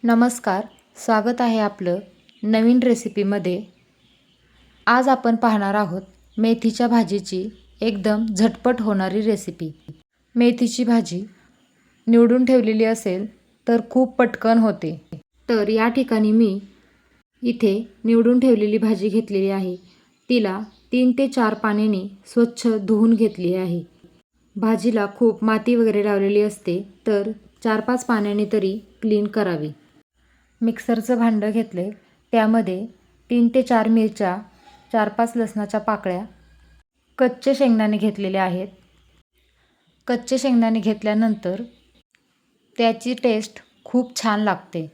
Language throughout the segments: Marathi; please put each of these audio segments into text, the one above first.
नमस्कार, स्वागत आहे आपलं नवीन रेसिपीमध्ये। आज आपण पाहणार आहोत मेथीच्या भाजीची एकदम झटपट होणारी रेसिपी। मेथीची भाजी निवडून ठेवलेली असेल तर खूप पटकन होते। तर या ठिकाणी मी इथे निवडून ठेवलेली भाजी घेतलेली आहे। तिला 3 ते 4 पाण्याने स्वच्छ धुवून घेतली आहे। भाजीला खूप माती वगैरे लावलेली असते, तर 4-5 पाण्याने तरी क्लीन करावी। मिक्सरचं भांडं घेतले, त्यामध्ये 3 ते 4 मिरच्या, 4-5 लसणाच्या पाकळ्या, कच्चे शेंगदाणे घेतलेले आहेत। कच्चे शेंगदाणे घेतल्यानंतर त्याची टेस्ट खूप छान लागते।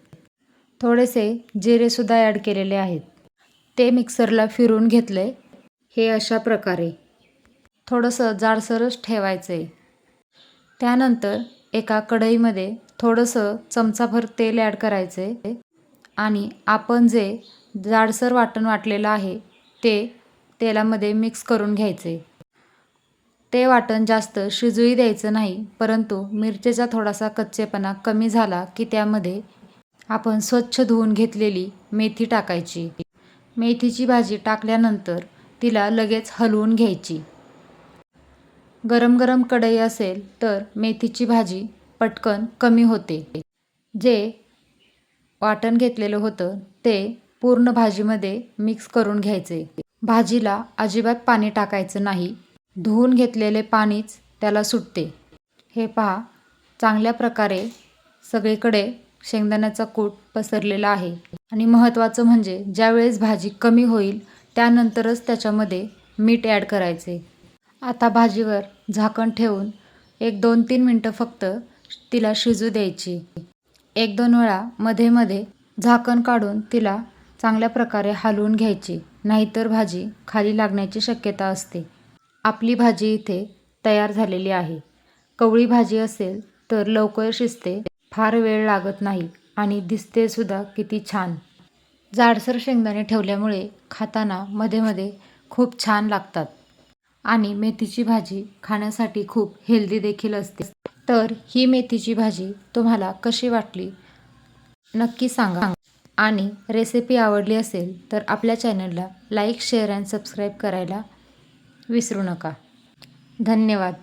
थोडेसे जिरेसुद्धा ॲड केलेले आहेत, ते मिक्सरला फिरवून घेतले। हे अशा प्रकारे थोडंसं जाडसरच ठेवायचं आहे। त्यानंतर एका कढईमध्ये थोडंसं चमचाभर तेल ॲड करायचे आणि आपण जे जाडसर वाटण वाटलेलं आहे ते तेलामध्ये मिक्स करून घ्यायचे। ते वाटण जास्त शिजूही द्यायचं नाही, परंतु मिरचीचा थोडासा कच्चेपणा कमी झाला की त्यामध्ये आपण स्वच्छ धुवून घेतलेली मेथी टाकायची। मेथीची भाजी टाकल्यानंतर तिला लगेच हलवून घ्यायची। गरम गरम कढई असेल तर मेथीची भाजी पटकन कमी होते। जे वाटण घेतलेलं होतं ते पूर्ण भाजीमध्ये मिक्स करून घ्यायचे। भाजीला अजिबात पाणी टाकायचं नाही, धुवून घेतलेले पाणीच त्याला सुटते। हे पहा, चांगल्या प्रकारे सगळीकडे शेंगदाण्याचा कूट पसरलेला आहे। आणि महत्त्वाचं म्हणजे ज्यावेळेस भाजी कमी होईल त्यानंतरच त्याच्यामध्ये मीठ ॲड करायचे। आता भाजीवर झाकण ठेवून 1-2-3 मिनटं फक्त तिला शिजू द्यायची। 1-2 वेळा मध्ये मध्ये झाकण काढून तिला चांगल्या प्रकारे हलवून घ्यायची, नाहीतर भाजी खाली लागण्याची शक्यता असते। आपली भाजी इथे तयार झालेली आहे। कवळी भाजी असेल तर लवकर शिजते, फार वेळ लागत नाही आणि दिसते सुद्धा किती छान। जाडसर शेंगदाणे ठेवल्यामुळे खाताना मध्ये मध्ये खूप छान लागतात आणि मेथीची भाजी खाण्यासाठी खूप हेल्दी देखील असते। तर ही मेथीची भाजी तुम्हाला कशी वाटली नक्की सांगा आणि रेसिपी आवडली असेल तर आपल्या चॅनलला लाईक, शेअर आणि सबस्क्राईब करायला विसरू नका। धन्यवाद।